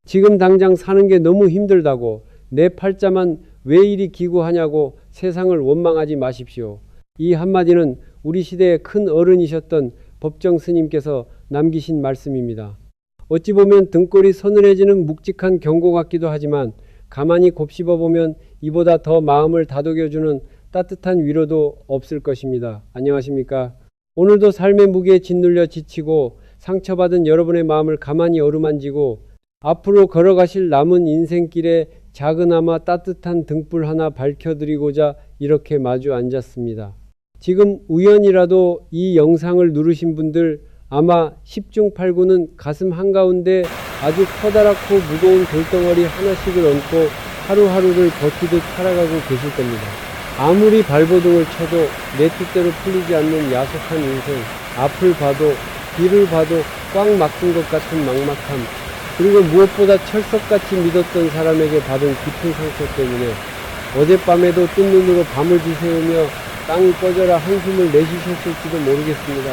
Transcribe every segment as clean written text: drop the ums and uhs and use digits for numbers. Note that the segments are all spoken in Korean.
지금 당장 사는 게 너무 힘들다고, 내 팔자만 왜 이리 기구하냐고 세상을 원망하지 마십시오. 이 한마디는 우리 시대의 큰 어른이셨던 법정 스님께서 남기신 말씀입니다. 어찌 보면 등골이 서늘해지는 묵직한 경고 같기도 하지만 가만히 곱씹어 보면 이보다 더 마음을 다독여주는 따뜻한 위로도 없을 것입니다. 안녕하십니까? 오늘도 삶의 무게에 짓눌려 지치고 상처받은 여러분의 마음을 가만히 어루만지고 앞으로 걸어가실 남은 인생길에 작은아마 따뜻한 등불 하나 밝혀드리고자 이렇게 마주 앉았습니다. 지금 우연이라도 이 영상을 누르신 분들 아마 10중 8구는 가슴 한가운데 아주 커다랗고 무거운 돌덩어리 하나씩을 얹고 하루하루를 버티듯 살아가고 계실 겁니다. 아무리 발버둥을 쳐도 내 뜻대로 풀리지 않는 야속한 인생, 앞을 봐도 뒤를 봐도 꽉 막힌 것 같은 막막함, 그리고 무엇보다 철석같이 믿었던 사람에게 받은 깊은 상처 때문에 어젯밤에도 뜬 눈으로 밤을 지새우며 땅이 꺼져라 한숨을 내쉬셨을지도 모르겠습니다.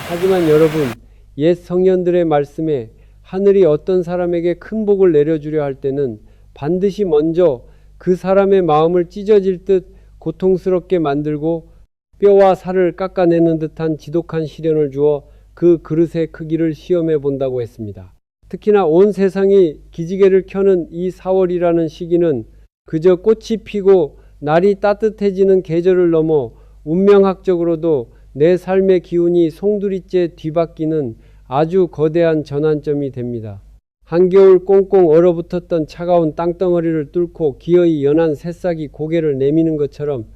하지만 여러분, 옛 성현들의 말씀에 하늘이 어떤 사람에게 큰 복을 내려주려 할 때는 반드시 먼저 그 사람의 마음을 찢어질 듯 고통스럽게 만들고 뼈와 살을 깎아내는 듯한 지독한 시련을 주어 그 그릇의 크기를 시험해 본다고 했습니다. 특히나 온 세상이 기지개를 켜는 이 4월이라는 시기는 그저 꽃이 피고 날이 따뜻해지는 계절을 넘어 운명학적으로도 내 삶의 기운이 송두리째 뒤바뀌는 아주 거대한 전환점이 됩니다. 한겨울 꽁꽁 얼어붙었던 차가운 땅덩어리를 뚫고 기어이 연한 새싹이 고개를 내미는 것처럼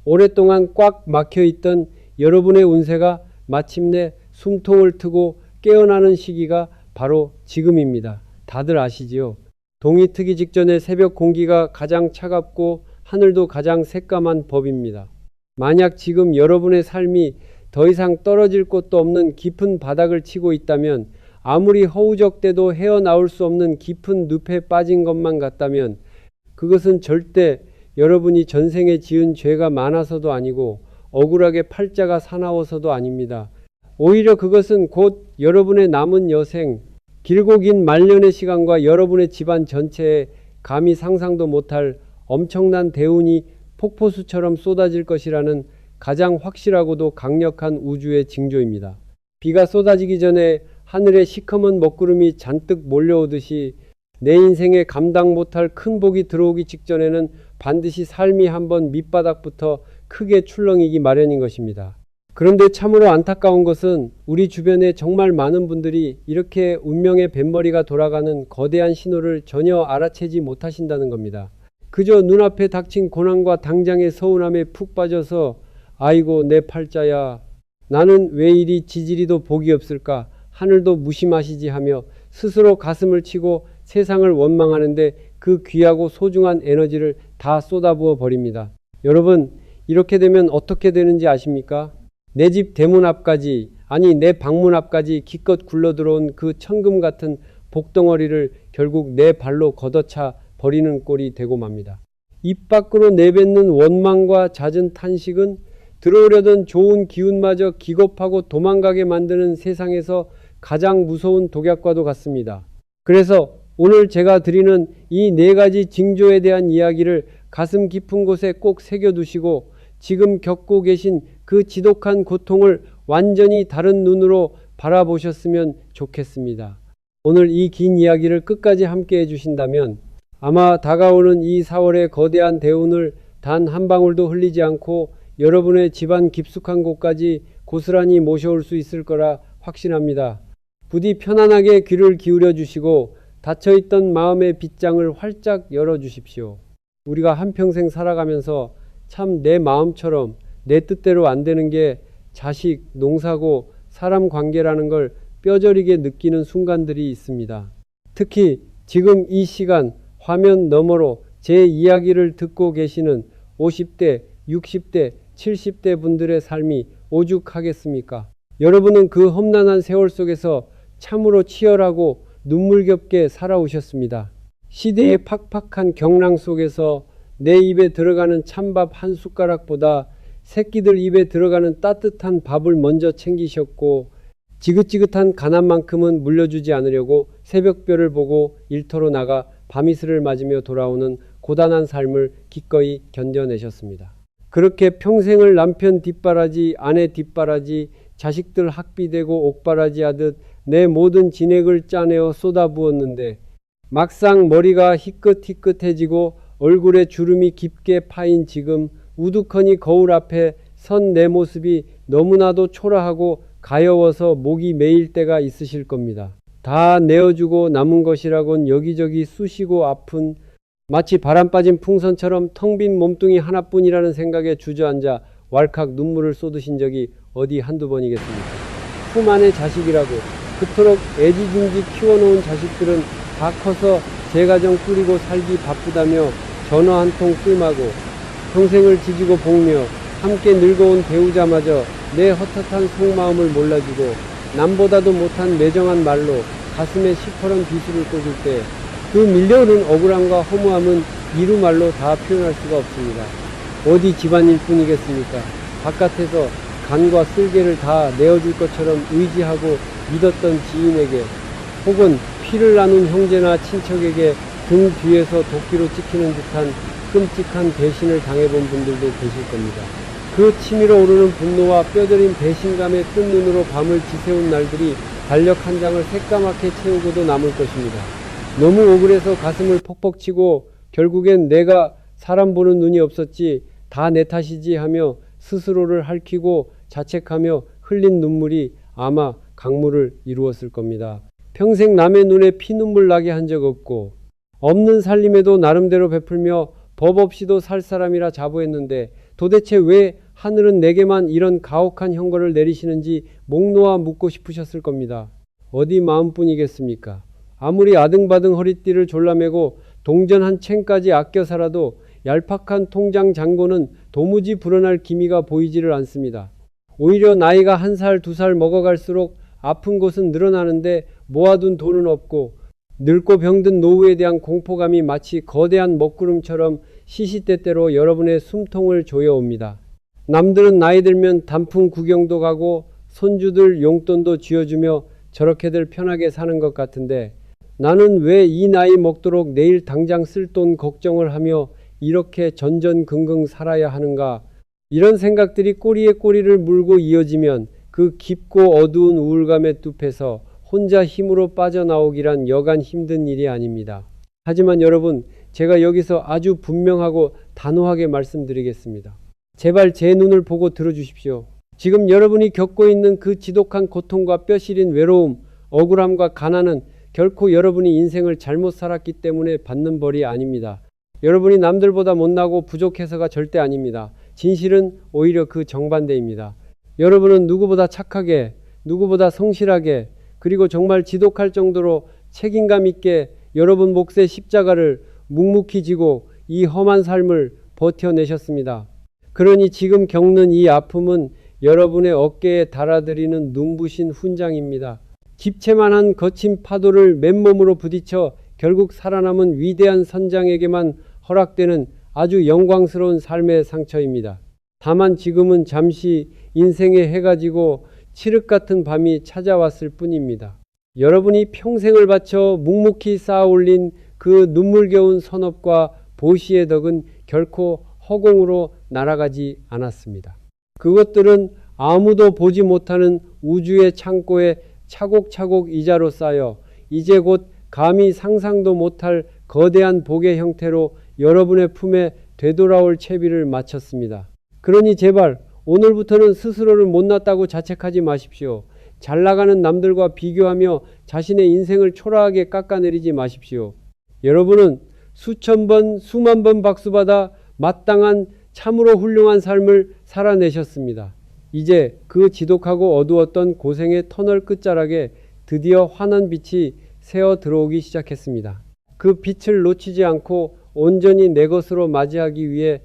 오랫동안 꽉 막혀있던 여러분의 운세가 마침내 숨통을 트고 깨어나는 시기가 바로 지금입니다. 다들 아시지요? 동이 트기 직전에 새벽 공기가 가장 차갑고 하늘도 가장 새까만 법입니다. 만약 지금 여러분의 삶이 더 이상 떨어질 곳도 없는 깊은 바닥을 치고 있다면, 아무리 허우적대도 헤어나올 수 없는 깊은 늪에 빠진 것만 같다면 그것은 절대 여러분이 전생에 지은 죄가 많아서도 아니고 억울하게 팔자가 사나워서도 아닙니다. 오히려 그것은 곧 여러분의 남은 여생, 길고 긴 말년의 시간과 여러분의 집안 전체에 감히 상상도 못할 엄청난 대운이 폭포수처럼 쏟아질 것이라는 가장 확실하고도 강력한 우주의 징조입니다. 비가 쏟아지기 전에 하늘에 시커먼 먹구름이 잔뜩 몰려오듯이 내 인생에 감당 못할 큰 복이 들어오기 직전에는 반드시 삶이 한번 밑바닥부터 크게 출렁이기 마련인 것입니다. 그런데 참으로 안타까운 것은 우리 주변에 정말 많은 분들이 이렇게 운명의 뱃머리가 돌아가는 거대한 신호를 전혀 알아채지 못하신다는 겁니다. 그저 눈앞에 닥친 고난과 당장의 서운함에 푹 빠져서 아이고 내 팔자야, 나는 왜 이리 지지리도 복이 없을까, 하늘도 무심하시지 하며 스스로 가슴을 치고 세상을 원망하는데 그 귀하고 소중한 에너지를 다 쏟아부어 버립니다. 여러분, 이렇게 되면 어떻게 되는지 아십니까? 내 집 대문 앞까지, 아니 내 방문 앞까지 기껏 굴러들어온 그 천금 같은 복덩어리를 결국 내 발로 걷어차 버리는 꼴이 되고 맙니다. 입 밖으로 내뱉는 원망과 잦은 탄식은 들어오려던 좋은 기운마저 기겁하고 도망가게 만드는 세상에서 가장 무서운 독약과도 같습니다. 그래서 오늘 제가 드리는 이 4가지 징조에 대한 이야기를 가슴 깊은 곳에 꼭 새겨두시고 지금 겪고 계신 그 지독한 고통을 완전히 다른 눈으로 바라보셨으면 좋겠습니다. 오늘 이 긴 이야기를 끝까지 함께 해주신다면 아마 다가오는 이 4월의 거대한 대운을 단 한 방울도 흘리지 않고 여러분의 집안 깊숙한 곳까지 고스란히 모셔올 수 있을 거라 확신합니다. 부디 편안하게 귀를 기울여 주시고 닫혀있던 마음의 빗장을 활짝 열어주십시오. 우리가 한평생 살아가면서 참 내 마음처럼 내 뜻대로 안 되는 게 자식, 농사고 사람 관계라는 걸 뼈저리게 느끼는 순간들이 있습니다. 특히 지금 이 시간 화면 너머로 제 이야기를 듣고 계시는 50대, 60대, 70대 분들의 삶이 오죽하겠습니까? 여러분은 그 험난한 세월 속에서 참으로 치열하고 눈물겹게 살아오셨습니다. 시대의 팍팍한 경랑 속에서 내 입에 들어가는 찬밥 한 숟가락보다 새끼들 입에 들어가는 따뜻한 밥을 먼저 챙기셨고 지긋지긋한 가난만큼은 물려주지 않으려고 새벽별을 보고 일터로 나가 밤이슬을 맞으며 돌아오는 고단한 삶을 기꺼이 견뎌내셨습니다. 그렇게 평생을 남편 뒷바라지, 아내 뒷바라지, 자식들 학비되고 옥바라지 하듯 내 모든 진액을 짜내어 쏟아부었는데 막상 머리가 희끗희끗해지고 얼굴에 주름이 깊게 파인 지금 우두커니 거울 앞에 선 내 모습이 너무나도 초라하고 가여워서 목이 메일 때가 있으실 겁니다. 다 내어주고 남은 것이라곤 여기저기 쑤시고 아픈 마치 바람 빠진 풍선처럼 텅 빈 몸뚱이 하나뿐이라는 생각에 주저앉아 왈칵 눈물을 쏟으신 적이 어디 한두 번이겠습니까? 품 안의 자식이라고 그토록 애지중지 키워놓은 자식들은 다 커서 제 가정 꾸리고 살기 바쁘다며 전화 한 통 뜸하고 평생을 지지고 볶며 함께 늙어온 배우자마저 내 헛헛한 속마음을 몰라주고 남보다도 못한 매정한 말로 가슴에 시퍼런 비수를 꽂을 때 그 밀려오는 억울함과 허무함은 이루말로 다 표현할 수가 없습니다. 어디 집안일 뿐이겠습니까? 바깥에서 간과 쓸개를 다 내어줄 것처럼 의지하고 믿었던 지인에게 혹은 피를 나눈 형제나 친척에게 등 뒤에서 도끼로 찍히는 듯한 끔찍한 배신을 당해본 분들도 계실 겁니다. 그 치밀어 오르는 분노와 뼈저린 배신감의 뜬 눈으로 밤을 지새운 날들이 달력 한 장을 새까맣게 채우고도 남을 것입니다. 너무 억울해서 가슴을 퍽퍽 치고 결국엔 내가 사람 보는 눈이 없었지, 다 내 탓이지 하며 스스로를 핥히고 자책하며 흘린 눈물이 아마 강물을 이루었을 겁니다. 평생 남의 눈에 피눈물 나게 한 적 없고 없는 살림에도 나름대로 베풀며 법 없이도 살 사람이라 자부했는데 도대체 왜 하늘은 내게만 이런 가혹한 형벌을 내리시는지 목 놓아 묻고 싶으셨을 겁니다. 어디 마음뿐이겠습니까? 아무리 아등바등 허리띠를 졸라매고 동전 한 챙까지 아껴 살아도 얄팍한 통장 잔고는 도무지 불어날 기미가 보이지를 않습니다. 오히려 나이가 1살, 2살 먹어갈수록 아픈 곳은 늘어나는데 모아둔 돈은 없고 늙고 병든 노후에 대한 공포감이 마치 거대한 먹구름처럼 시시때때로 여러분의 숨통을 조여옵니다. 남들은 나이 들면 단풍 구경도 가고 손주들 용돈도 쥐어주며 저렇게들 편하게 사는 것 같은데 나는 왜 이 나이 먹도록 내일 당장 쓸 돈 걱정을 하며 이렇게 전전긍긍 살아야 하는가? 이런 생각들이 꼬리에 꼬리를 물고 이어지면 그 깊고 어두운 우울감의 뚝에서 혼자 힘으로 빠져나오기란 여간 힘든 일이 아닙니다. 하지만 여러분, 제가 여기서 아주 분명하고 단호하게 말씀드리겠습니다. 제발 제 눈을 보고 들어주십시오. 지금 여러분이 겪고 있는 그 지독한 고통과 뼈시린 외로움, 억울함과 가난은 결코 여러분이 인생을 잘못 살았기 때문에 받는 벌이 아닙니다. 여러분이 남들보다 못나고 부족해서가 절대 아닙니다. 진실은 오히려 그 정반대입니다. 여러분은 누구보다 착하게, 누구보다 성실하게, 그리고 정말 지독할 정도로 책임감 있게 여러분 몫의 십자가를 묵묵히 지고 이 험한 삶을 버텨내셨습니다. 그러니 지금 겪는 이 아픔은 여러분의 어깨에 달아드리는 눈부신 훈장입니다. 집채만한 거친 파도를 맨몸으로 부딪혀 결국 살아남은 위대한 선장에게만 허락되는 아주 영광스러운 삶의 상처입니다. 다만 지금은 잠시 인생의 해가 지고 칠흑 같은 밤이 찾아왔을 뿐입니다. 여러분이 평생을 바쳐 묵묵히 쌓아올린 그 눈물겨운 선업과 보시의 덕은 결코 허공으로 날아가지 않았습니다. 그것들은 아무도 보지 못하는 우주의 창고에 차곡차곡 이자로 쌓여 이제 곧 감히 상상도 못할 거대한 복의 형태로 여러분의 품에 되돌아올 채비를 마쳤습니다. 그러니 제발 오늘부터는 스스로를 못났다고 자책하지 마십시오. 잘 나가는 남들과 비교하며 자신의 인생을 초라하게 깎아내리지 마십시오. 여러분은 수천 번, 수만 번 박수받아 마땅한 참으로 훌륭한 삶을 살아내셨습니다. 이제 그 지독하고 어두웠던 고생의 터널 끝자락에 드디어 환한 빛이 새어 들어오기 시작했습니다. 그 빛을 놓치지 않고 온전히 내 것으로 맞이하기 위해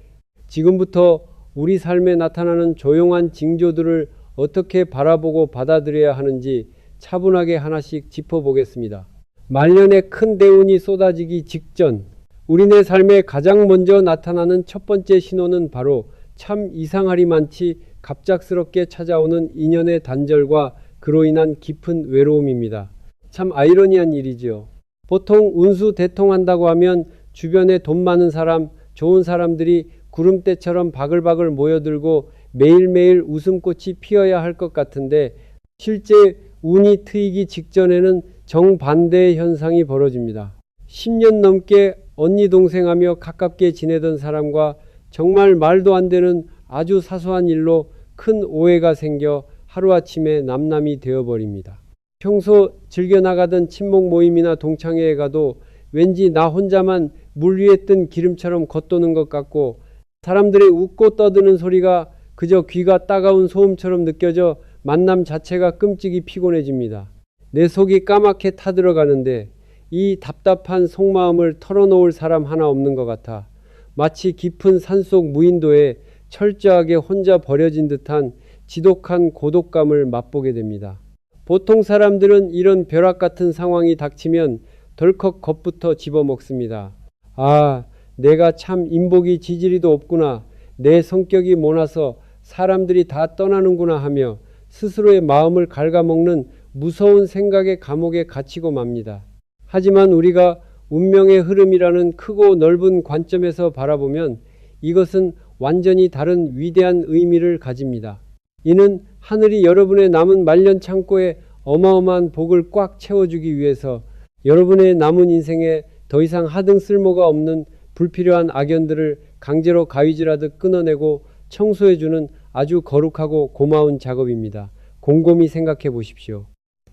지금부터 우리 삶에 나타나는 조용한 징조들을 어떻게 바라보고 받아들여야 하는지 차분하게 하나씩 짚어보겠습니다. 말년에 큰 대운이 쏟아지기 직전 우리네 삶에 가장 먼저 나타나는 첫 번째 신호는 바로 참 이상하리만치 갑작스럽게 찾아오는 인연의 단절과 그로 인한 깊은 외로움입니다. 참 아이러니한 일이지요. 보통 운수대통한다고 하면 주변에 돈 많은 사람, 좋은 사람들이 구름대처럼 바글바글 모여들고 매일매일 웃음꽃이 피어야 할 것 같은데 실제 운이 트이기 직전에는 정반대의 현상이 벌어집니다. 10년 넘게 언니 동생하며 가깝게 지내던 사람과 정말 말도 안 되는 아주 사소한 일로 큰 오해가 생겨 하루아침에 남남이 되어버립니다. 평소 즐겨나가던 친목 모임이나 동창회에 가도 왠지 나 혼자만 물 위에 뜬 기름처럼 겉도는 것 같고 사람들의 웃고 떠드는 소리가 그저 귀가 따가운 소음처럼 느껴져 만남 자체가 끔찍이 피곤해집니다. 내 속이 까맣게 타들어가는데 이 답답한 속마음을 털어놓을 사람 하나 없는 것 같아 마치 깊은 산속 무인도에 철저하게 혼자 버려진 듯한 지독한 고독감을 맛보게 됩니다. 보통 사람들은 이런 벼락 같은 상황이 닥치면 덜컥 겁부터 집어먹습니다. 아, 내가 참 인복이 지지리도 없구나. 내 성격이 모나서 사람들이 다 떠나는구나 하며 스스로의 마음을 갉아먹는 무서운 생각의 감옥에 갇히고 맙니다. 하지만 우리가 운명의 흐름이라는 크고 넓은 관점에서 바라보면 이것은 완전히 다른 위대한 의미를 가집니다. 이는 하늘이 여러분의 남은 말년 창고에 어마어마한 복을 꽉 채워주기 위해서 여러분의 남은 인생에 더 이상 하등 쓸모가 없는 불필요한 악연들을 강제로 가위질하듯 끊어내고 청소해주는 아주 거룩하고 고마운 작업입니다. 곰곰이 생각해 보십시오.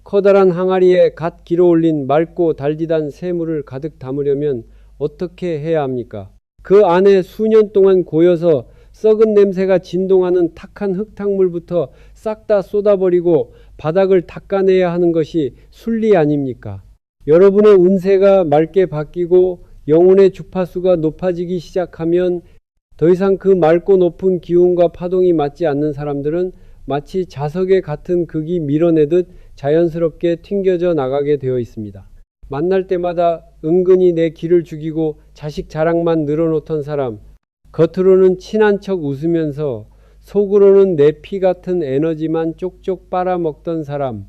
커다란 항아리에 갓 길어 올린 맑고 달디단 새물을 가득 담으려면 어떻게 해야 합니까? 그 안에 수년 동안 고여서 썩은 냄새가 진동하는 탁한 흙탕물부터 싹 다 쏟아버리고 바닥을 닦아내야 하는 것이 순리 아닙니까? 여러분의 운세가 맑게 바뀌고 영혼의 주파수가 높아지기 시작하면 더 이상 그 맑고 높은 기운과 파동이 맞지 않는 사람들은 마치 자석에 같은 극이 밀어내듯 자연스럽게 튕겨져 나가게 되어 있습니다. 만날 때마다 은근히 내 기를 죽이고 자식 자랑만 늘어놓던 사람, 겉으로는 친한 척 웃으면서 속으로는 내 피 같은 에너지만 쪽쪽 빨아먹던 사람,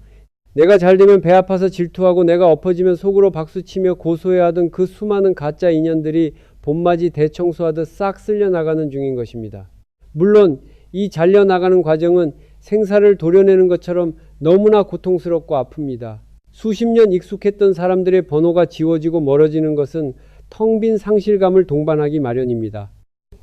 내가 잘되면 배 아파서 질투하고 내가 엎어지면 속으로 박수치며 고소해하던 그 수많은 가짜 인연들이 봄맞이 대청소하듯 싹 쓸려나가는 중인 것입니다. 물론 이 잘려나가는 과정은 생사를 도려내는 것처럼 너무나 고통스럽고 아픕니다. 수십 년 익숙했던 사람들의 번호가 지워지고 멀어지는 것은 텅 빈 상실감을 동반하기 마련입니다.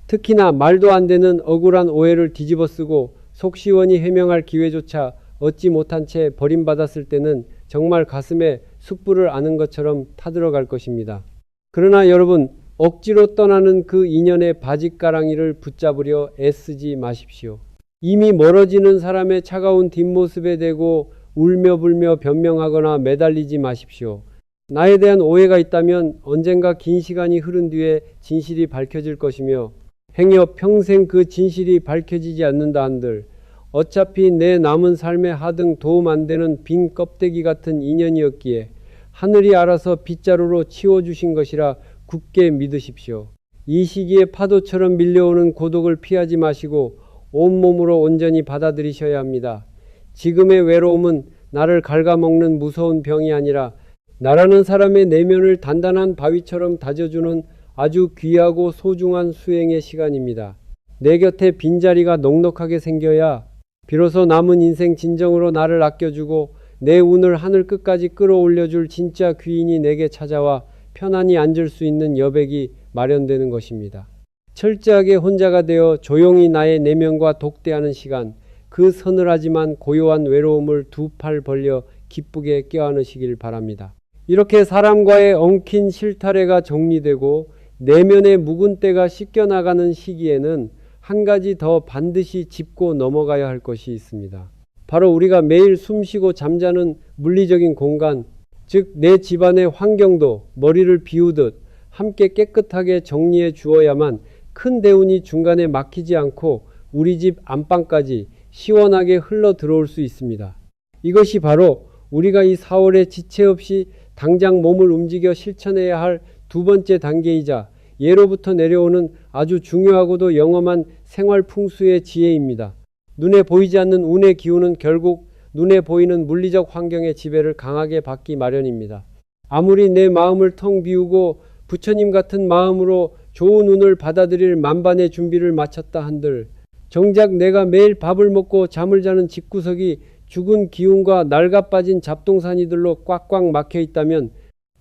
특히나 말도 안 되는 억울한 오해를 뒤집어쓰고 속 시원히 해명할 기회조차 얻지 못한 채 버림받았을 때는 정말 가슴에 숯불을 아는 것처럼 타들어갈 것입니다. 그러나 여러분, 억지로 떠나는 그 인연의 바짓가랑이를 붙잡으려 애쓰지 마십시오. 이미 멀어지는 사람의 차가운 뒷모습에 대고 울며불며 변명하거나 매달리지 마십시오. 나에 대한 오해가 있다면 언젠가 긴 시간이 흐른 뒤에 진실이 밝혀질 것이며 행여 평생 그 진실이 밝혀지지 않는다 한들 어차피 내 남은 삶에 하등 도움 안 되는 빈 껍데기 같은 인연이었기에 하늘이 알아서 빗자루로 치워주신 것이라 굳게 믿으십시오. 이 시기에 파도처럼 밀려오는 고독을 피하지 마시고 온몸으로 온전히 받아들이셔야 합니다. 지금의 외로움은 나를 갉아먹는 무서운 병이 아니라 나라는 사람의 내면을 단단한 바위처럼 다져주는 아주 귀하고 소중한 수행의 시간입니다. 내 곁에 빈자리가 넉넉하게 생겨야 비로소 남은 인생 진정으로 나를 아껴주고 내 운을 하늘 끝까지 끌어올려줄 진짜 귀인이 내게 찾아와 편안히 앉을 수 있는 여백이 마련되는 것입니다. 철저하게 혼자가 되어 조용히 나의 내면과 독대하는 시간, 그 서늘하지만 고요한 외로움을 두 팔 벌려 기쁘게 껴안으시길 바랍니다. 이렇게 사람과의 엉킨 실타래가 정리되고 내면의 묵은 때가 씻겨나가는 시기에는 한 가지 더 반드시 짚고 넘어가야 할 것이 있습니다. 바로 우리가 매일 숨쉬고 잠자는 물리적인 공간, 즉 내 집안의 환경도 머리를 비우듯 함께 깨끗하게 정리해 주어야만 큰 대운이 중간에 막히지 않고 우리 집 안방까지 시원하게 흘러 들어올 수 있습니다. 이것이 바로 우리가 이 4월에 지체 없이 당장 몸을 움직여 실천해야 할 두 번째 단계이자 예로부터 내려오는 아주 중요하고도 영험한 생활 풍수의 지혜입니다. 눈에 보이지 않는 운의 기운은 결국 눈에 보이는 물리적 환경의 지배를 강하게 받기 마련입니다. 아무리 내 마음을 텅 비우고 부처님 같은 마음으로 좋은 운을 받아들일 만반의 준비를 마쳤다 한들 정작 내가 매일 밥을 먹고 잠을 자는 집구석이 죽은 기운과 낡아빠진 잡동사니들로 꽉꽉 막혀 있다면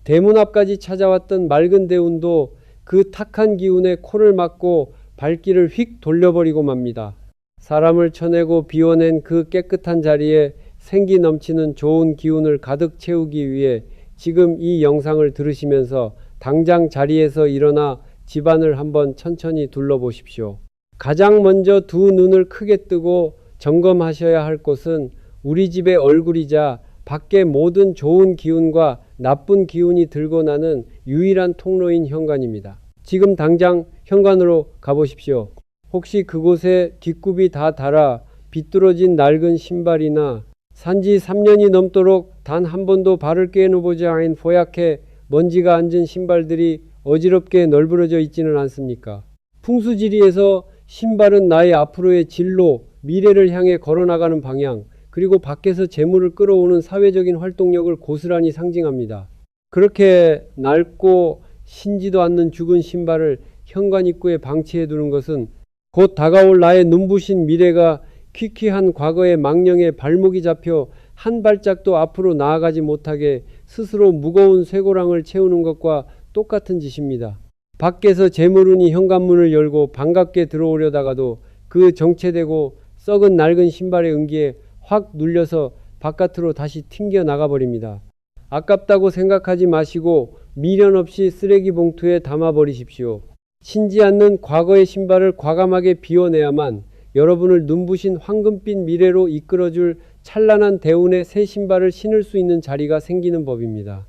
대문 앞까지 찾아왔던 맑은 대운도 그 탁한 기운에 코를 막고 발길을 휙 돌려버리고 맙니다. 사람을 쳐내고 비워낸 그 깨끗한 자리에 생기 넘치는 좋은 기운을 가득 채우기 위해 지금 이 영상을 들으시면서 당장 자리에서 일어나 집안을 한번 천천히 둘러보십시오. 가장 먼저 두 눈을 크게 뜨고 점검하셔야 할 곳은 우리 집의 얼굴이자 밖의 모든 좋은 기운과 나쁜 기운이 들고 나는 유일한 통로인 현관입니다. 지금 당장 현관으로 가보십시오. 혹시 그곳에 뒷굽이 다 닳아 비뚤어진 낡은 신발이나 산지 3년이 넘도록 단 한 번도 발을 꿰어보지 않은 보약해 먼지가 앉은 신발들이 어지럽게 널브러져 있지는 않습니까? 풍수지리에서 신발은 나의 앞으로의 진로, 미래를 향해 걸어나가는 방향, 그리고 밖에서 재물을 끌어오는 사회적인 활동력을 고스란히 상징합니다. 그렇게 낡고 신지도 않는 죽은 신발을 현관 입구에 방치해 두는 것은 곧 다가올 나의 눈부신 미래가 퀴퀴한 과거의 망령에 발목이 잡혀 한 발짝도 앞으로 나아가지 못하게 스스로 무거운 쇠고랑을 채우는 것과 똑같은 짓입니다. 밖에서 재물운이 현관문을 열고 반갑게 들어오려다가도 그 정체되고 썩은 낡은 신발의 은기에 확 눌려서 바깥으로 다시 튕겨 나가버립니다. 아깝다고 생각하지 마시고 미련 없이 쓰레기 봉투에 담아버리십시오. 신지 않는 과거의 신발을 과감하게 비워내야만 여러분을 눈부신 황금빛 미래로 이끌어줄 찬란한 대운의 새 신발을 신을 수 있는 자리가 생기는 법입니다.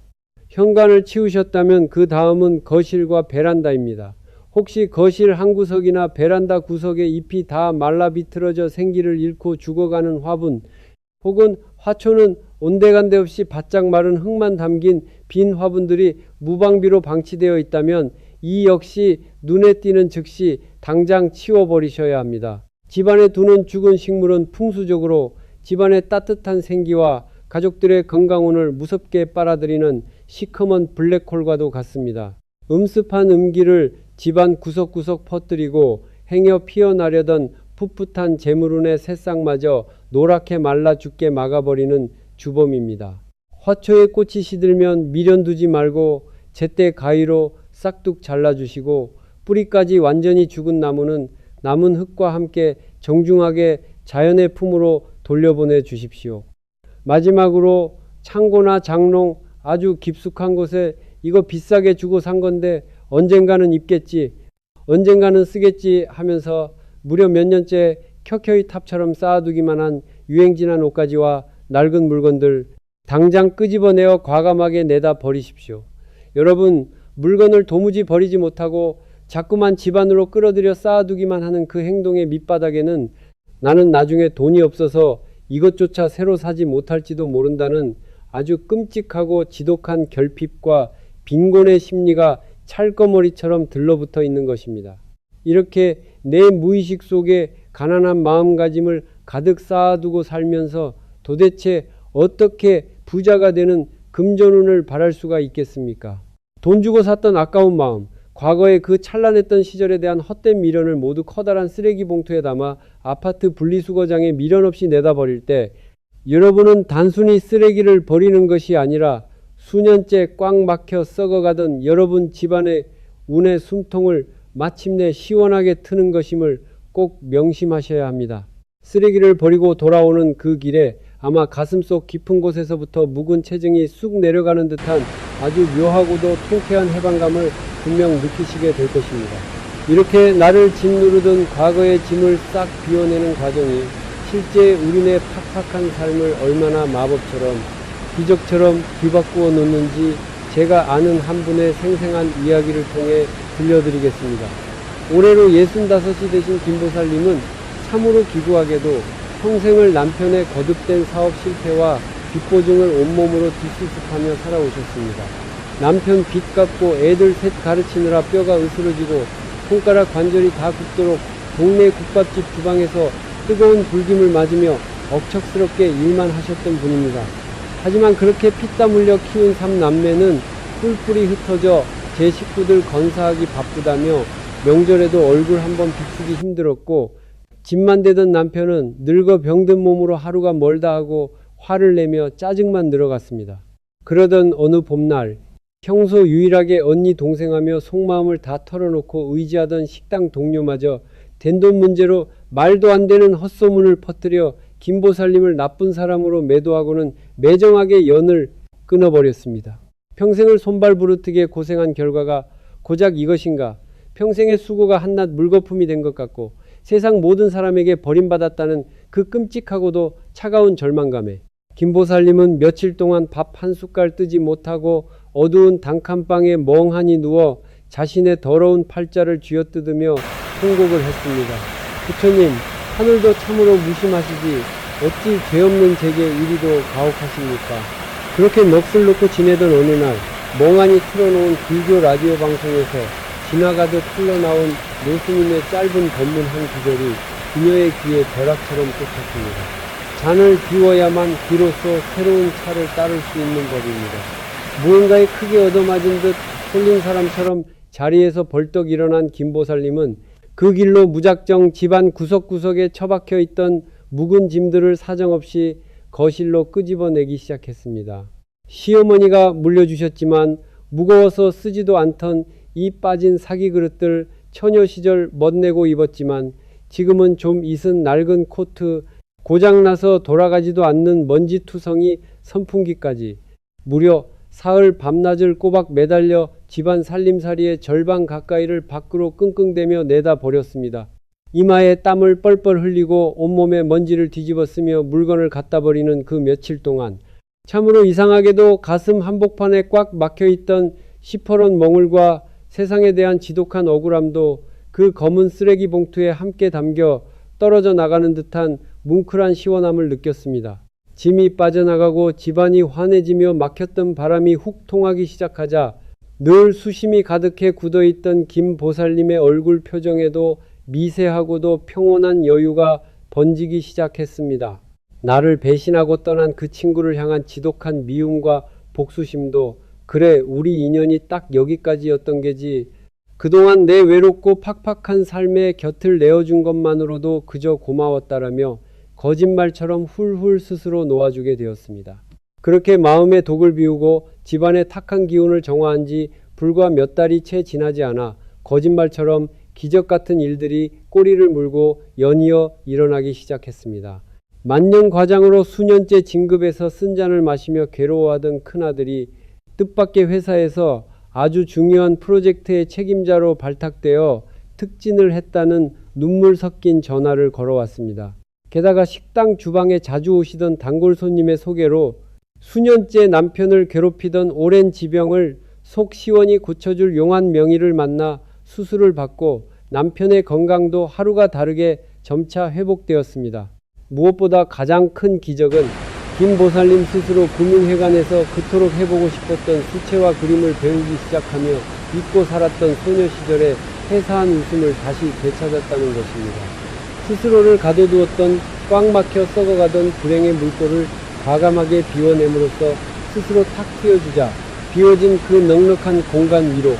현관을 치우셨다면 그 다음은 거실과 베란다입니다. 혹시 거실 한 구석이나 베란다 구석의 잎이 다 말라 비틀어져 생기를 잃고 죽어가는 화분, 혹은 화초는 온데간데 없이 바짝 마른 흙만 담긴 빈 화분들이 무방비로 방치되어 있다면 이 역시 눈에 띄는 즉시 당장 치워버리셔야 합니다. 집안에 두는 죽은 식물은 풍수적으로 집안의 따뜻한 생기와 가족들의 건강운을 무섭게 빨아들이는 시커먼 블랙홀과도 같습니다. 음습한 음기를 집안 구석구석 퍼뜨리고 행여 피어나려던 풋풋한 재물운의 새싹마저 노랗게 말라 죽게 막아버리는 주범입니다. 화초에 꽃이 시들면 미련 두지 말고 제때 가위로 싹둑 잘라주시고 뿌리까지 완전히 죽은 나무는 남은 흙과 함께 정중하게 자연의 품으로 돌려보내 주십시오. 마지막으로 창고나 장롱 아주 깊숙한 곳에 이거 비싸게 주고 산 건데 언젠가는 입겠지, 언젠가는 쓰겠지 하면서 무려 몇 년째 켜켜이 탑처럼 쌓아두기만 한 유행진한 옷가지와 낡은 물건들 당장 끄집어내어 과감하게 내다 버리십시오. 여러분, 물건을 도무지 버리지 못하고 자꾸만 집안으로 끌어들여 쌓아두기만 하는 그 행동의 밑바닥에는 나는 나중에 돈이 없어서 이것조차 새로 사지 못할지도 모른다는 아주 끔찍하고 지독한 결핍과 빈곤의 심리가 찰거머리처럼 들러붙어 있는 것입니다. 이렇게 내 무의식 속에 가난한 마음가짐을 가득 쌓아두고 살면서 도대체 어떻게 부자가 되는 금전운을 바랄 수가 있겠습니까? 돈 주고 샀던 아까운 마음, 과거의 그 찬란했던 시절에 대한 헛된 미련을 모두 커다란 쓰레기 봉투에 담아 아파트 분리수거장에 미련 없이 내다 버릴 때 여러분은 단순히 쓰레기를 버리는 것이 아니라 수년째 꽉 막혀 썩어가던 여러분 집안의 운의 숨통을 마침내 시원하게 트는 것임을 꼭 명심하셔야 합니다. 쓰레기를 버리고 돌아오는 그 길에 아마 가슴속 깊은 곳에서부터 묵은 체증이 쑥 내려가는 듯한 아주 묘하고도 통쾌한 해방감을 분명 느끼시게 될 것입니다. 이렇게 나를 짓누르던 과거의 짐을 싹 비워내는 과정이 실제 우리네 팍팍한 삶을 얼마나 마법처럼 기적처럼 뒤바꾸어 놓는지 제가 아는 한 분의 생생한 이야기를 통해 들려드리겠습니다. 올해로 65이 되신 김보살님은 참으로 기구하게도 평생을 남편의 거듭된 사업 실패와 빚보증을 온몸으로 뒷수습하며 살아오셨습니다. 남편 빚 갚고 애들 셋 가르치느라 뼈가 으스러지고 손가락 관절이 다 굽도록 동네 국밥집 주방에서 뜨거운 불김을 맞으며 억척스럽게 일만 하셨던 분입니다. 하지만 그렇게 피땀 흘려 키운 3남매는 뿔뿔이 흩어져 제 식구들 건사하기 바쁘다며 명절에도 얼굴 한번 비추기 힘들었고, 집만 대던 남편은 늙어 병든 몸으로 하루가 멀다 하고 화를 내며 짜증만 늘어갔습니다. 그러던 어느 봄날, 평소 유일하게 언니 동생하며 속마음을 다 털어놓고 의지하던 식당 동료마저 된돈 문제로 말도 안 되는 헛소문을 퍼뜨려 김보살님을 나쁜 사람으로 매도하고는 매정하게 연을 끊어버렸습니다. 평생을 손발 부르트게 고생한 결과가 고작 이것인가? 평생의 수고가 한낱 물거품이 된 것 같고 세상 모든 사람에게 버림받았다는 그 끔찍하고도 차가운 절망감에 김보살님은 며칠 동안 밥 한 숟갈 뜨지 못하고 어두운 단칸방에 멍하니 누워 자신의 더러운 팔자를 쥐어뜯으며 통곡을 했습니다. 부처님, 하늘도 참으로 무심하시지 어찌 죄 없는 제게 이리도 가혹하십니까? 그렇게 넋을 놓고 지내던 어느 날 멍하니 틀어놓은 불교 라디오 방송에서 지나가듯 흘러나온 노스님의 짧은 법문 한 구절이 그녀의 귀에 벼락처럼 꽂혔습니다. 잔을 비워야만 비로소 새로운 차를 따를 수 있는 법입니다. 무언가에 크게 얻어맞은 듯 홀린 사람처럼 자리에서 벌떡 일어난 김보살님은 그 길로 무작정 집안 구석구석에 처박혀 있던 묵은 짐들을 사정없이 거실로 끄집어내기 시작했습니다. 시어머니가 물려주셨지만 무거워서 쓰지도 않던 이 빠진 사기 그릇들 처녀 시절 멋내고 입었지만 지금은 좀 이은 낡은 코트, 고장나서 돌아가지도 않는 먼지투성이 선풍기까지 무려 사흘 밤낮을 꼬박 매달려 집안 살림살이의 절반 가까이를 밖으로 끙끙대며 내다 버렸습니다. 이마에 땀을 뻘뻘 흘리고 온몸에 먼지를 뒤집어 쓰며 물건을 갖다 버리는 그 며칠 동안 참으로 이상하게도 가슴 한복판에 꽉 막혀있던 시퍼런 멍울과 세상에 대한 지독한 억울함도 그 검은 쓰레기 봉투에 함께 담겨 떨어져 나가는 듯한 뭉클한 시원함을 느꼈습니다. 짐이 빠져나가고 집안이 환해지며 막혔던 바람이 훅 통하기 시작하자 늘 수심이 가득해 굳어있던 김보살님의 얼굴 표정에도 미세하고도 평온한 여유가 번지기 시작했습니다. 나를 배신하고 떠난 그 친구를 향한 지독한 미움과 복수심도 그래 우리 인연이 딱 여기까지였던 게지 그동안 내 외롭고 팍팍한 삶에 곁을 내어준 것만으로도 그저 고마웠다라며 거짓말처럼 훌훌 스스로 놓아주게 되었습니다. 그렇게 마음의 독을 비우고 집안의 탁한 기운을 정화한 지 불과 몇 달이 채 지나지 않아 거짓말처럼 기적 같은 일들이 꼬리를 물고 연이어 일어나기 시작했습니다. 만년과장으로 수년째 진급해서 쓴 잔을 마시며 괴로워하던 큰아들이 뜻밖의 회사에서 아주 중요한 프로젝트의 책임자로 발탁되어 특진을 했다는 눈물 섞인 전화를 걸어왔습니다. 게다가 식당 주방에 자주 오시던 단골 손님의 소개로 수년째 남편을 괴롭히던 오랜 지병을 속 시원히 고쳐줄 용한 명의를 만나 수술을 받고 남편의 건강도 하루가 다르게 점차 회복되었습니다. 무엇보다 가장 큰 기적은 김보살님 스스로 구민회관에서 그토록 해보고 싶었던 수채화 그림을 배우기 시작하며 잊고 살았던 소녀 시절의 해사한 웃음을 다시 되찾았다는 것입니다. 스스로를 가둬두었던 꽉 막혀 썩어가던 불행의 물꼬를 과감하게 비워냄으로써 스스로 탁 트여주자 비워진 그 넉넉한 공간 위로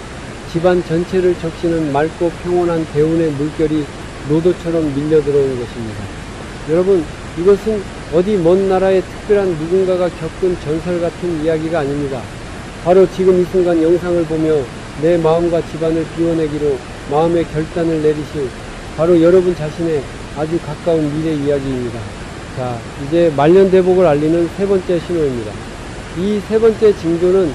집안 전체를 적시는 맑고 평온한 대운의 물결이 노도처럼 밀려들어온 것입니다. 여러분, 이것은 어디 먼 나라의 특별한 누군가가 겪은 전설 같은 이야기가 아닙니다. 바로 지금 이 순간 영상을 보며 내 마음과 집안을 비워내기로 마음의 결단을 내리실 바로 여러분 자신의 아주 가까운 미래 이야기입니다. 자, 이제 말년대복을 알리는 세 번째 신호입니다. 이 세 번째 징조는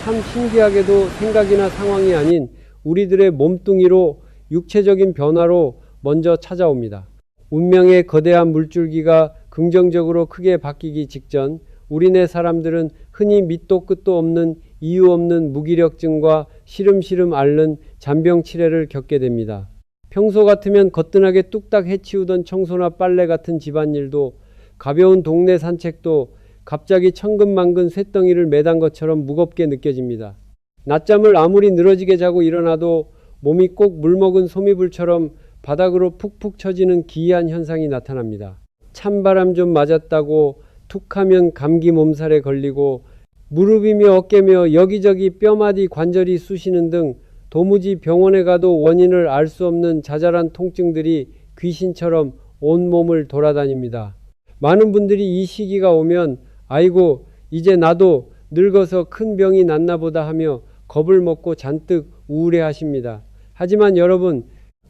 참 신기하게도 생각이나 상황이 아닌 우리들의 몸뚱이로 육체적인 변화로 먼저 찾아옵니다. 운명의 거대한 물줄기가 긍정적으로 크게 바뀌기 직전 우리네 사람들은 흔히 밑도 끝도 없는 이유 없는 무기력증과 시름시름 앓는 잔병치레를 겪게 됩니다. 평소 같으면 거뜬하게 뚝딱 해치우던 청소나 빨래 같은 집안일도 가벼운 동네 산책도 갑자기 천근만근 쇳덩이를 매단 것처럼 무겁게 느껴집니다. 낮잠을 아무리 늘어지게 자고 일어나도 몸이 꼭 물먹은 소미불처럼 바닥으로 푹푹 처지는 기이한 현상이 나타납니다. 찬바람 좀 맞았다고 툭하면 감기 몸살에 걸리고 무릎이며 어깨며 여기저기 뼈마디 관절이 쑤시는 등 도무지 병원에 가도 원인을 알 수 없는 자잘한 통증들이 귀신처럼 온몸을 돌아다닙니다. 많은 분들이 이 시기가 오면 아이고 이제 나도 늙어서 큰 병이 났나 보다 하며 겁을 먹고 잔뜩 우울해하십니다. 하지만 여러분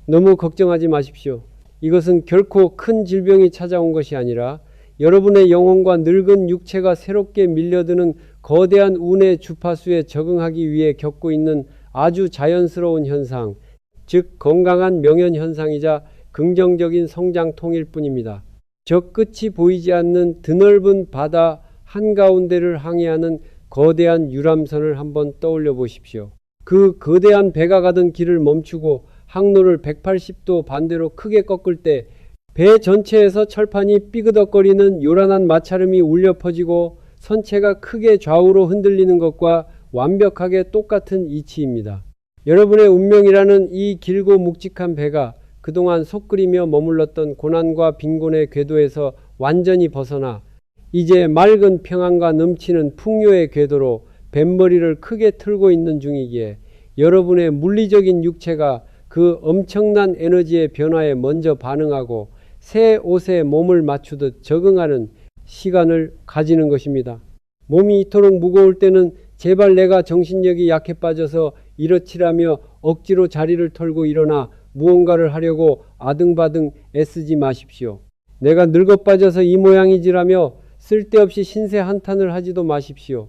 너무 걱정하지 마십시오. 이것은 결코 큰 질병이 찾아온 것이 아니라 여러분의 영혼과 늙은 육체가 새롭게 밀려드는 거대한 운의 주파수에 적응하기 위해 겪고 있는 아주 자연스러운 현상, 즉 건강한 명현현상이자 긍정적인 성장통일 뿐입니다. 저 끝이 보이지 않는 드넓은 바다 한가운데를 항해하는 거대한 유람선을 한번 떠올려 보십시오. 그 거대한 배가 가던 길을 멈추고 항로를 180도 반대로 크게 꺾을 때 배 전체에서 철판이 삐그덕거리는 요란한 마찰음이 울려 퍼지고 선체가 크게 좌우로 흔들리는 것과 완벽하게 똑같은 이치입니다. 여러분의 운명이라는 이 길고 묵직한 배가 그동안 속끓이며 머물렀던 고난과 빈곤의 궤도에서 완전히 벗어나 이제 맑은 평안과 넘치는 풍요의 궤도로 뱃머리를 크게 틀고 있는 중이기에 여러분의 물리적인 육체가 그 엄청난 에너지의 변화에 먼저 반응하고 새 옷에 몸을 맞추듯 적응하는 시간을 가지는 것입니다. 몸이 이토록 무거울 때는 제발 내가 정신력이 약해 빠져서 이렇지라며 억지로 자리를 털고 일어나 무언가를 하려고 아등바등 애쓰지 마십시오. 내가 늙어 빠져서 이 모양이지라며 쓸데없이 신세 한탄을 하지도 마십시오.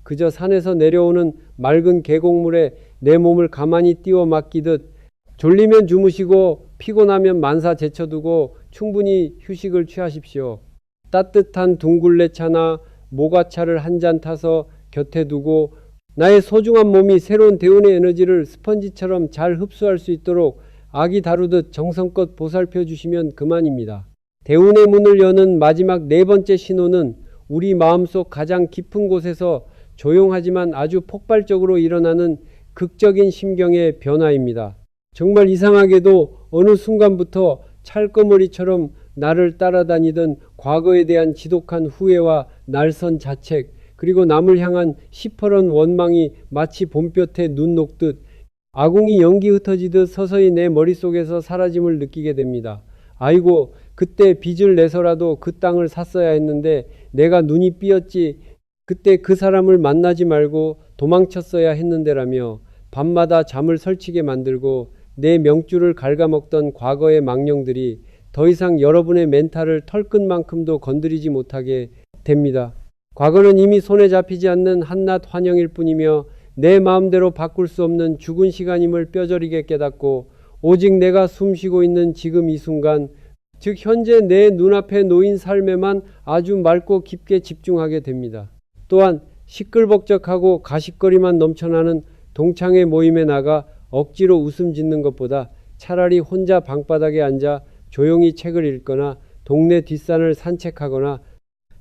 그저 산에서 내려오는 맑은 계곡물에 내 몸을 가만히 띄워 맡기듯 졸리면 주무시고 피곤하면 만사 제쳐두고 충분히 휴식을 취하십시오. 따뜻한 둥글레차나 모과차를 한 잔 타서 곁에 두고 나의 소중한 몸이 새로운 대운의 에너지를 스펀지처럼 잘 흡수할 수 있도록 아기 다루듯 정성껏 보살펴 주시면 그만입니다. 대운의 문을 여는 마지막 네 번째 신호는 우리 마음속 가장 깊은 곳에서 조용하지만 아주 폭발적으로 일어나는 극적인 심경의 변화입니다. 정말 이상하게도 어느 순간부터 찰거머리처럼 나를 따라다니던 과거에 대한 지독한 후회와 날선 자책 그리고 남을 향한 시퍼런 원망이 마치 봄볕에 눈 녹듯 아궁이 연기 흩어지듯 서서히 내 머릿속에서 사라짐을 느끼게 됩니다. 아이고 그때 빚을 내서라도 그 땅을 샀어야 했는데 내가 눈이 삐었지 그때 그 사람을 만나지 말고 도망쳤어야 했는데라며 밤마다 잠을 설치게 만들고 내 명줄을 갉아먹던 과거의 망령들이 더 이상 여러분의 멘탈을 털끝만큼도 건드리지 못하게 됩니다. 과거는 이미 손에 잡히지 않는 한낱 환영일 뿐이며 내 마음대로 바꿀 수 없는 죽은 시간임을 뼈저리게 깨닫고 오직 내가 숨쉬고 있는 지금 이 순간 즉 현재 내 눈앞에 놓인 삶에만 아주 맑고 깊게 집중하게 됩니다. 또한 시끌벅적하고 가십거리만 넘쳐나는 동창회 모임에 나가 억지로 웃음 짓는 것보다 차라리 혼자 방바닥에 앉아 조용히 책을 읽거나 동네 뒷산을 산책하거나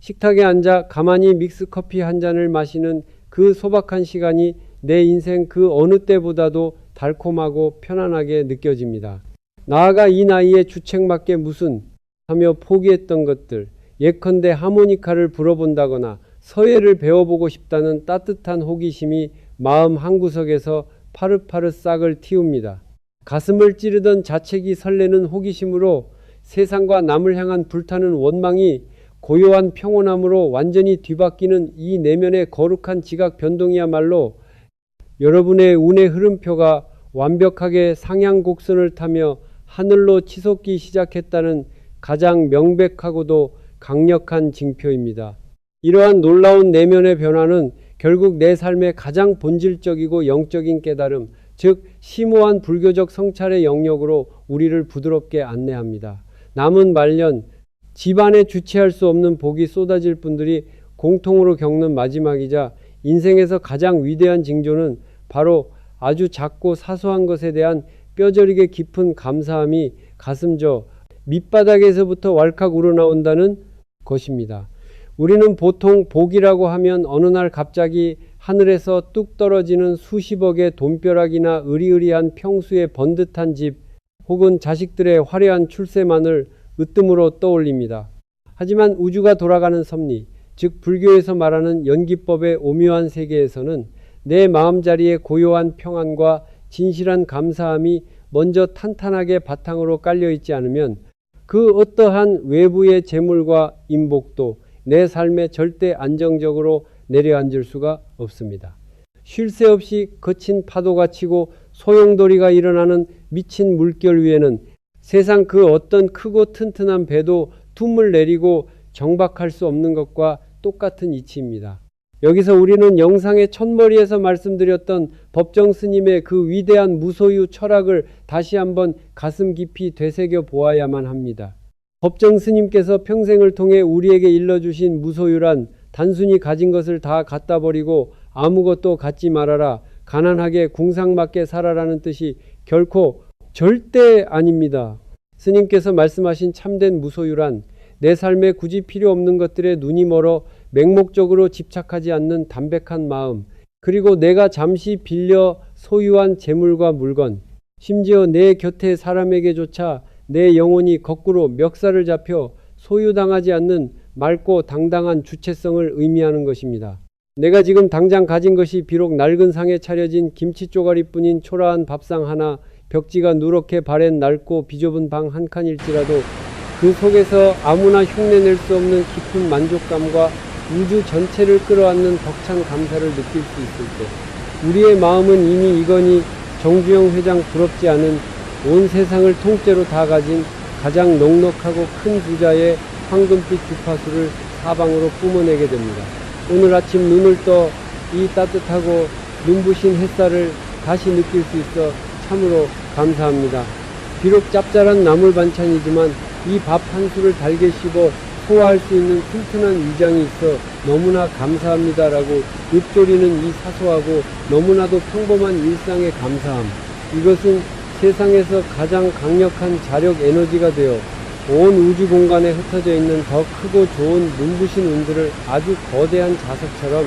식탁에 앉아 가만히 믹스커피 한 잔을 마시는 그 소박한 시간이 내 인생 그 어느 때보다도 달콤하고 편안하게 느껴집니다. 나아가 이 나이에 주책맞게 무슨 하며 포기했던 것들 예컨대 하모니카를 불어본다거나 서예를 배워보고 싶다는 따뜻한 호기심이 마음 한구석에서 파릇파릇 싹을 틔웁니다. 가슴을 찌르던 자책이 설레는 호기심으로 세상과 남을 향한 불타는 원망이 고요한 평온함으로 완전히 뒤바뀌는 이 내면의 거룩한 지각 변동이야말로 여러분의 운의 흐름표가 완벽하게 상향곡선을 타며 하늘로 치솟기 시작했다는 가장 명백하고도 강력한 징표입니다. 이러한 놀라운 내면의 변화는 결국 내 삶의 가장 본질적이고 영적인 깨달음, 즉 심오한 불교적 성찰의 영역으로 우리를 부드럽게 안내합니다. 남은 말년, 집안에 주체할 수 없는 복이 쏟아질 분들이 공통으로 겪는 마지막이자 인생에서 가장 위대한 징조는 바로 아주 작고 사소한 것에 대한 뼈저리게 깊은 감사함이 가슴저 밑바닥에서부터 왈칵 우러나온다는 것입니다. 우리는 보통 복이라고 하면 어느 날 갑자기 하늘에서 뚝 떨어지는 수십억의 돈벼락이나 으리으리한 평수의 번듯한 집 혹은 자식들의 화려한 출세만을 으뜸으로 떠올립니다. 하지만 우주가 돌아가는 섭리, 즉 불교에서 말하는 연기법의 오묘한 세계에서는 내 마음자리에 고요한 평안과 진실한 감사함이 먼저 탄탄하게 바탕으로 깔려있지 않으면 그 어떠한 외부의 재물과 인복도 내 삶에 절대 안정적으로 내려앉을 수가 없습니다. 쉴 새 없이 거친 파도가 치고 소용돌이가 일어나는 미친 물결 위에는 세상 그 어떤 크고 튼튼한 배도 tum을 내리고 정박할 수 없는 것과 똑같은 이치입니다. 여기서 우리는 영상의 첫머리에서 말씀드렸던 법정 스님의 그 위대한 무소유 철학을 다시 한번 가슴 깊이 되새겨 보아야만 합니다. 법정 스님께서 평생을 통해 우리에게 일러주신 무소유란 단순히 가진 것을 다 갖다 버리고 아무것도 갖지 말아라, 가난하게 궁상맞게 살아라는 뜻이 결코 절대 아닙니다. 스님께서 말씀하신 참된 무소유란 내 삶에 굳이 필요 없는 것들에 눈이 멀어 맹목적으로 집착하지 않는 담백한 마음, 그리고 내가 잠시 빌려 소유한 재물과 물건, 심지어 내 곁에 사람에게조차 내 영혼이 거꾸로 멱살을 잡혀 소유당하지 않는 맑고 당당한 주체성을 의미하는 것입니다. 내가 지금 당장 가진 것이 비록 낡은 상에 차려진 김치 쪼가리뿐인 초라한 밥상 하나, 벽지가 누렇게 바랜 낡고 비좁은 방 한 칸일지라도 그 속에서 아무나 흉내낼 수 없는 깊은 만족감과 우주 전체를 끌어안는 벅찬 감사를 느낄 수 있을 때 우리의 마음은 이미 이건희 정주영 회장 부럽지 않은 온 세상을 통째로 다 가진 가장 넉넉하고 큰 부자의 황금빛 주파수를 사방으로 뿜어내게 됩니다. 오늘 아침 눈을 떠 이 따뜻하고 눈부신 햇살을 다시 느낄 수 있어 참으로 감사합니다. 비록 짭짤한 나물 반찬이지만 이 밥 한 술을 달게 씹어 소화할 수 있는 튼튼한 위장이 있어 너무나 감사합니다라고 읊조리는 이 사소하고 너무나도 평범한 일상의 감사함. 이것은 세상에서 가장 강력한 자력 에너지가 되어 온 우주 공간에 흩어져 있는 더 크고 좋은 눈부신 운들을 아주 거대한 자석처럼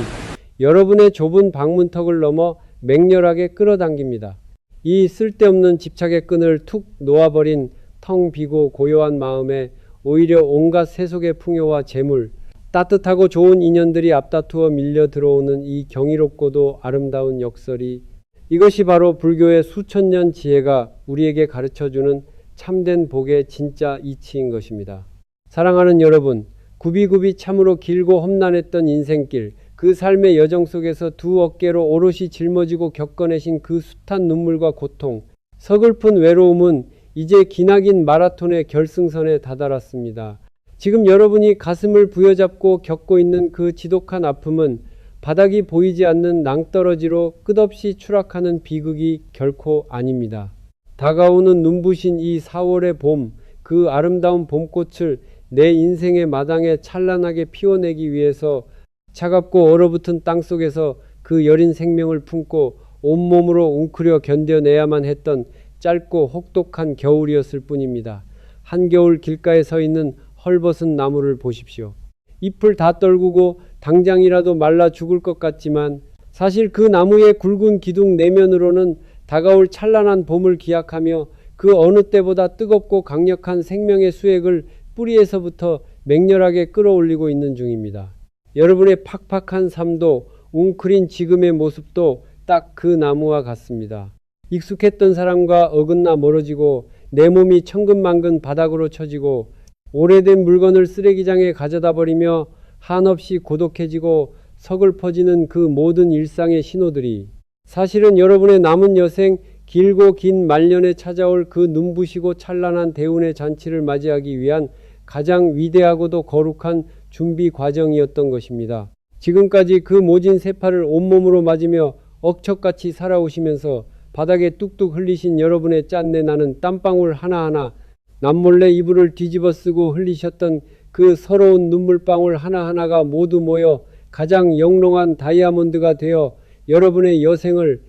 여러분의 좁은 방문턱을 넘어 맹렬하게 끌어당깁니다. 이 쓸데없는 집착의 끈을 툭 놓아버린 텅 비고 고요한 마음에 오히려 온갖 세속의 풍요와 재물, 따뜻하고 좋은 인연들이 앞다투어 밀려 들어오는 이 경이롭고도 아름다운 역설이, 이것이 바로 불교의 수천 년 지혜가 우리에게 가르쳐주는 참된 복의 진짜 이치인 것입니다. 사랑하는 여러분, 굽이굽이 참으로 길고 험난했던 인생길, 그 삶의 여정 속에서 두 어깨로 오롯이 짊어지고 겪어내신 그 숱한 눈물과 고통, 서글픈 외로움은 이제 기나긴 마라톤의 결승선에 다다랐습니다. 지금 여러분이 가슴을 부여잡고 겪고 있는 그 지독한 아픔은 바닥이 보이지 않는 낭떠러지로 끝없이 추락하는 비극이 결코 아닙니다. 다가오는 눈부신 이 4월의 봄, 그 아름다운 봄꽃을 내 인생의 마당에 찬란하게 피워내기 위해서 차갑고 얼어붙은 땅속에서 그 여린 생명을 품고 온몸으로 웅크려 견뎌내야만 했던 짧고 혹독한 겨울이었을 뿐입니다. 한겨울 길가에 서 있는 헐벗은 나무를 보십시오. 잎을 다 떨구고 당장이라도 말라 죽을 것 같지만 사실 그 나무의 굵은 기둥 내면으로는 다가올 찬란한 봄을 기약하며 그 어느 때보다 뜨겁고 강력한 생명의 수액을 뿌리에서부터 맹렬하게 끌어올리고 있는 중입니다. 여러분의 팍팍한 삶도 웅크린 지금의 모습도 딱 그 나무와 같습니다. 익숙했던 사람과 어긋나 멀어지고 내 몸이 천근만근 바닥으로 쳐지고 오래된 물건을 쓰레기장에 가져다 버리며 한없이 고독해지고 서글퍼지는 그 모든 일상의 신호들이 사실은 여러분의 남은 여생 길고 긴 말년에 찾아올 그 눈부시고 찬란한 대운의 잔치를 맞이하기 위한 가장 위대하고도 거룩한 준비 과정이었던 것입니다. 지금까지 그 모진 세파를 온몸으로 맞으며 억척같이 살아오시면서 바닥에 뚝뚝 흘리신 여러분의 짠내 나는 땀방울 하나하나, 남몰래 이불을 뒤집어 쓰고 흘리셨던 그 서러운 눈물방울 하나하나가 모두 모여 가장 영롱한 다이아몬드가 되어 여러분의 여생을,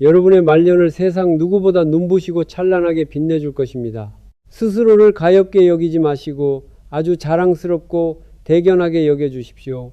여러분의 말년을 세상 누구보다 눈부시고 찬란하게 빛내줄 것입니다. 스스로를 가엾게 여기지 마시고 아주 자랑스럽고 대견하게 여겨주십시오.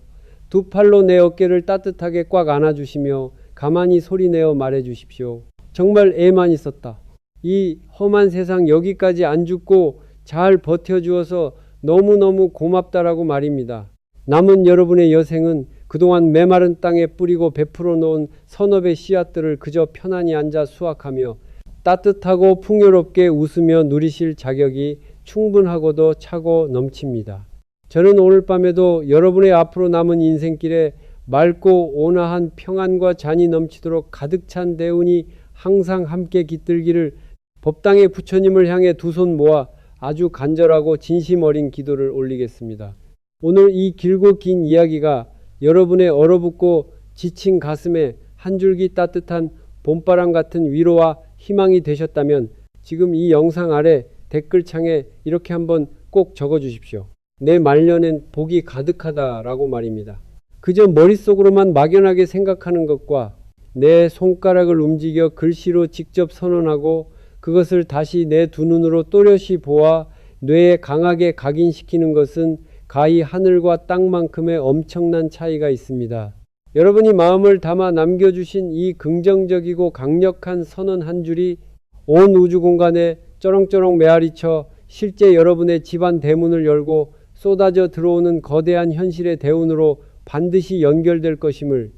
두 팔로 내 어깨를 따뜻하게 꽉 안아주시며 가만히 소리내어 말해주십시오. 정말 애만 있었다. 이 험한 세상 여기까지 안 죽고 잘 버텨주어서 너무너무 고맙다라고 말입니다. 남은 여러분의 여생은 그동안 메마른 땅에 뿌리고 베풀어 놓은 선업의 씨앗들을 그저 편안히 앉아 수확하며 따뜻하고 풍요롭게 웃으며 누리실 자격이 충분하고도 차고 넘칩니다. 저는 오늘 밤에도 여러분의 앞으로 남은 인생길에 맑고 온화한 평안과 잔이 넘치도록 가득 찬 대운이 항상 함께 깃들기를 법당의 부처님을 향해 두 손 모아 아주 간절하고 진심 어린 기도를 올리겠습니다. 오늘 이 길고 긴 이야기가 여러분의 얼어붙고 지친 가슴에 한 줄기 따뜻한 봄바람 같은 위로와 희망이 되셨다면 지금 이 영상 아래 댓글창에 이렇게 한번 꼭 적어주십시오. 내 말년엔 복이 가득하다라고 말입니다. 그저 머릿속으로만 막연하게 생각하는 것과 내 손가락을 움직여 글씨로 직접 선언하고 그것을 다시 내 두 눈으로 또렷이 보아 뇌에 강하게 각인시키는 것은 가히 하늘과 땅만큼의 엄청난 차이가 있습니다. 여러분이 마음을 담아 남겨주신 이 긍정적이고 강력한 선언 한 줄이 온 우주 공간에 쩌렁쩌렁 메아리쳐 실제 여러분의 집안 대문을 열고 쏟아져 들어오는 거대한 현실의 대운으로 반드시 연결될 것임을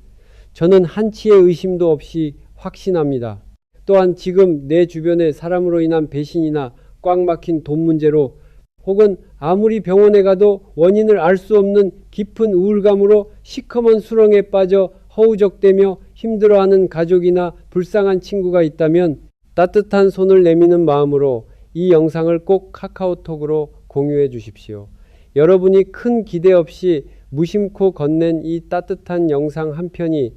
저는 한치의 의심도 없이 확신합니다. 또한 지금 내 주변의 사람으로 인한 배신이나 꽉 막힌 돈 문제로 혹은 아무리 병원에 가도 원인을 알 수 없는 깊은 우울감으로 시커먼 수렁에 빠져 허우적대며 힘들어하는 가족이나 불쌍한 친구가 있다면 따뜻한 손을 내미는 마음으로 이 영상을 꼭 카카오톡으로 공유해 주십시오. 여러분이 큰 기대 없이 무심코 건넨 이 따뜻한 영상 한 편이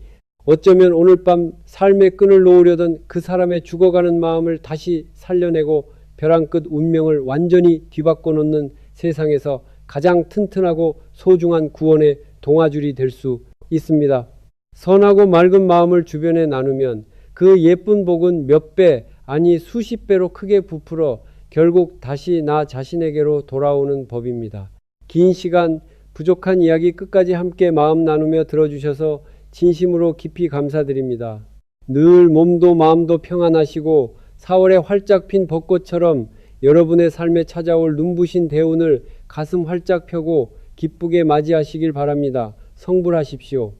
어쩌면 오늘 밤 삶의 끈을 놓으려던 그 사람의 죽어가는 마음을 다시 살려내고 벼랑 끝 운명을 완전히 뒤바꿔 놓는 세상에서 가장 튼튼하고 소중한 구원의 동아줄이 될 수 있습니다. 선하고 맑은 마음을 주변에 나누면 그 예쁜 복은 몇 배, 아니 수십 배로 크게 부풀어 결국 다시 나 자신에게로 돌아오는 법입니다. 긴 시간 부족한 이야기 끝까지 함께 마음 나누며 들어주셔서 진심으로 깊이 감사드립니다. 늘 몸도 마음도 평안하시고 4월에 활짝 핀 벚꽃처럼 여러분의 삶에 찾아올 눈부신 대운을 가슴 활짝 펴고 기쁘게 맞이하시길 바랍니다. 성불하십시오.